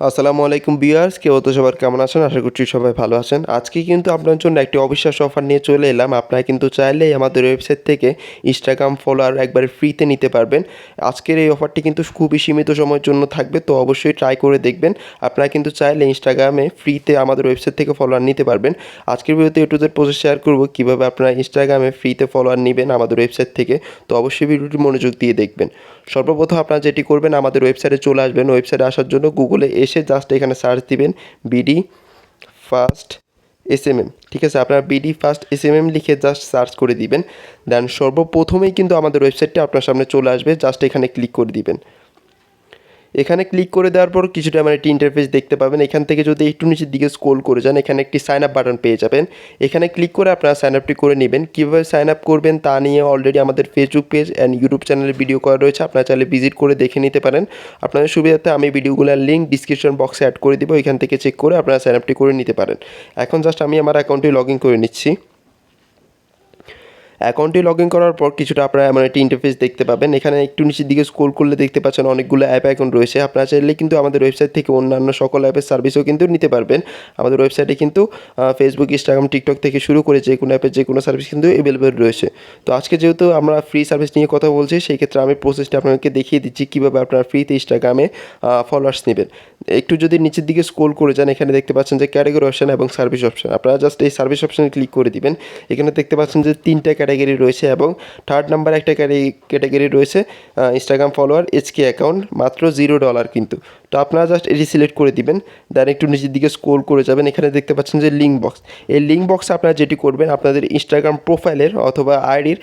আসসালামু আলাইকুম ভিউয়ার্স, কেউ তো সবার কেমন আছেন? আশা করছি সবাই ভালো আছেন। আজকে কিন্তু আপনার জন্য একটি অবিশ্বাস্য অফার নিয়ে চলে এলাম। আপনারা কিন্তু চাইলেই আমাদের ওয়েবসাইট থেকে ইনস্টাগ্রাম ফলোয়ার একবারে ফ্রিতে নিতে পারবেন। আজকের এই অফারটি কিন্তু খুবই সীমিত সময়ের জন্য থাকবে, তো অবশ্যই ট্রাই করে দেখবেন। আপনারা কিন্তু চাইলে ইনস্টাগ্রামে ফ্রিতে আমাদের ওয়েবসাইট থেকে ফলোয়ার নিতে পারবেন। আজকের ভিডিওতে এ টু জেড প্রসেস শেয়ার করব কীভাবে আপনারা ইনস্টাগ্রামে ফ্রিতে ফলোয়ার নেবেন আমাদের ওয়েবসাইট থেকে। তো অবশ্যই ভিডিওটি মনোযোগ দিয়ে দেখবেন। সর্বপ্রথম আপনারা যেটি করবেন, আমাদের ওয়েবসাইটে চলে আসবেন। ওয়েবসাইটে আসার জন্য গুগলে এসে জাস্ট এখানে সার্চ দিবেন বিডি ফার্স্ট এসএমএম। ঠিক আছে, আপনারা বিডি ফার্স্ট এসএমএম লিখে জাস্ট সার্চ করে দিবেন। দেন সর্বপ্রথমেই কিন্তু আমাদের ওয়েবসাইটটা আপনার সামনে চলে আসবে। জাস্ট এখানে ক্লিক করে দিবেন। এখানে ক্লিক করে দেওয়ার পর কিছুটা একটি ইন্টারফেস দেখতে পাবেন। এখান থেকে যদি একটু নিচের দিকে স্ক্রল করে যান, এখানে একটি সাইন আপ বাটন পেয়ে যাবেন। এখানে ক্লিক করে আপনারা সাইন আপটি করে নেবেন। কীভাবে সাইন আপ করবেন তা নিয়ে অলরেডি আমাদের ফেসবুক পেজ অ্যান্ড ইউটিউব চ্যানেলে ভিডিও করা রয়েছে, আপনারা চাইলে ভিজিট করে দেখে নিতে পারেন। আপনাদের সুবিধার্থে আমি ভিডিওগুলোর লিঙ্ক ডিসক্রিপশন বক্সে অ্যাড করে দেবো, এখান থেকে চেক করে আপনারা সাইন আপটি করে নিতে পারেন। এখন জাস্ট আমি আমার অ্যাকাউন্টে লগ ইন করে নিচ্ছি। অ্যাকাউন্টে লগ ইন করার পর কিছুটা আপনারা এমন একটি ইন্টারফেস দেখতে পাবেন। এখানে একটু নিচের দিকে স্ক্রল করলে দেখতে পাচ্ছেন অনেকগুলো অ্যাপ অ্যাকাউন্ট রয়েছে। আপনারা চাইলে কিন্তু আমাদের ওয়েবসাইট থেকে অন্যান্য সকল অ্যাপের সার্ভিসও কিন্তু নিতে পারবেন। আমাদের ওয়েবসাইটে কিন্তু ফেসবুক, ইনস্টাগ্রাম, টিকটক থেকে শুরু করে যে কোনো অ্যাপের যে কোনো সার্ভিস কিন্তু অ্যাভেলেবেল রয়েছে। তো আজকে যেহেতু আমরা ফ্রি সার্ভিস নিয়ে কথা বলছি, সেই ক্ষেত্রে আমি প্রসেসটা আপনাদেরকে দেখিয়ে দিচ্ছি কীভাবে আপনারা ফ্রিতে ইনস্টাগ্রামে ফলোয়ার্স নেবেন। একটু যদি নিচের দিকে স্ক্রল করে যান, এখানে দেখতে পাচ্ছেন যে ক্যাটাগরি অপশান এবং সার্ভিস অপশান। আপনারা জাস্ট এই সার্ভিস অপশানে ক্লিক করে দিবেন। এখানে দেখতে পাচ্ছেন যে 3টা ক্যাটাগরি রয়েছে এবং থার্ড নাম্বার একটা ক্যাটাগরি রয়েছে ইনস্টাগ্রাম ফলোয়ার এইচকে অ্যাকাউন্ট, মাত্র $0 কিন্তু। তো আপনারা জাস্ট এটি সিলেক্ট করে দিবেন। দেন একটু নিচের দিকে স্ক্রল করে যাবেন, এখানে দেখতে পাচ্ছেন যে লিঙ্ক বক্স। এই লিঙ্ক বক্সে আপনারা যেটি করবেন, আপনাদের ইনস্টাগ্রাম প্রোফাইলের অথবা আইডির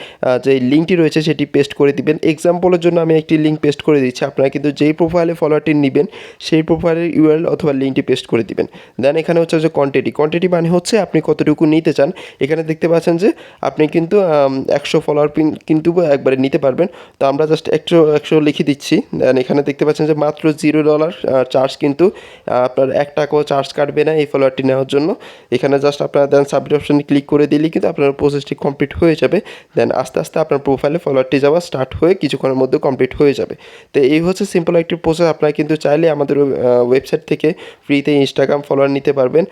যে লিঙ্কটি রয়েছে সেটি পেস্ট করে দিবেন। এক্সাম্পলের জন্য আমি একটি লিঙ্ক পেস্ট করে দিচ্ছি। আপনারা কিন্তু যেই প্রোফাইলে ফলোয়ারটি নেবেন সেই প্রোফাইলের ইউআরএল অথবা লিঙ্কটি পেস্ট করে দিবেন। দেন এখানে হচ্ছে যে কোয়ান্টিটি মানে হচ্ছে আপনি কতটুকু নিতে চান। এখানে দেখতে পাচ্ছেন যে আপনি কিন্তু 100 ফলোয়ার কিন্তু একবারে নিতে পারবেন। তো আমরা জাস্ট 100 লিখে দিচ্ছি। দেন এখানে দেখতে পাচ্ছেন যে মাত্র $0 চার্জ, কিন্তু আপনার $1 চার্জ কাটবে না এই ফলোয়ারটি নেওয়ার জন্য। এখানে জাস্ট আপনারা দেন সাবমিট অপশানে ক্লিক করে দিলেই কিন্তু আপনার প্রসেসটি কমপ্লিট হয়ে যাবে। দেন আস্তে আস্তে আপনার প্রোফাইলে ফলোয়ারটি যাওয়া স্টার্ট হয়ে কিছুক্ষণের মধ্যে কমপ্লিট হয়ে যাবে। তো এই হচ্ছে সিম্পল একটি প্রসেস। আপনারা কিন্তু চাইলে আমাদের ওয়েবসাইট থেকে ফ্রিতে ইনস্টাগ্রাম ফলোয়ার নিতে পারবেন।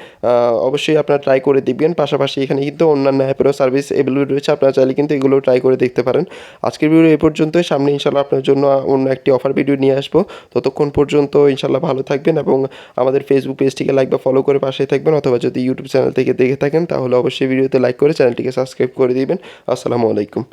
অবশ্যই আপনারা ট্রাই করে দেখবেন। পাশাপাশি এখানে কিন্তু অন্যান্য অ্যাপেরও সার্ভিস অ্যাভেলেবল রয়েছে, আপনারা চাইলে কিন্তু এগুলো ট্রাই করে দেখতে পারেন। আজকের ভিডিও এই পর্যন্তই। সামনে ইনশাল্লাহ আপনার জন্য অন্য একটি অফার ভিডিও নিয়ে আসবো। ততক্ষণ পর্যন্ত ইনশাল্লাহ ভালো থাকবেন এবং আমাদের ফেসবুক পেজটিকে লাইক বা ফলো করে পাশেই থাকবেন, অথবা যদি ইউটিউব চ্যানেল থেকে দেখে থাকেন তাহলে অবশ্যই ভিডিওতে লাইক করে চ্যানেলটিকে সাবস্ক্রাইব করে দিবেন। আসসালামু আলাইকুম।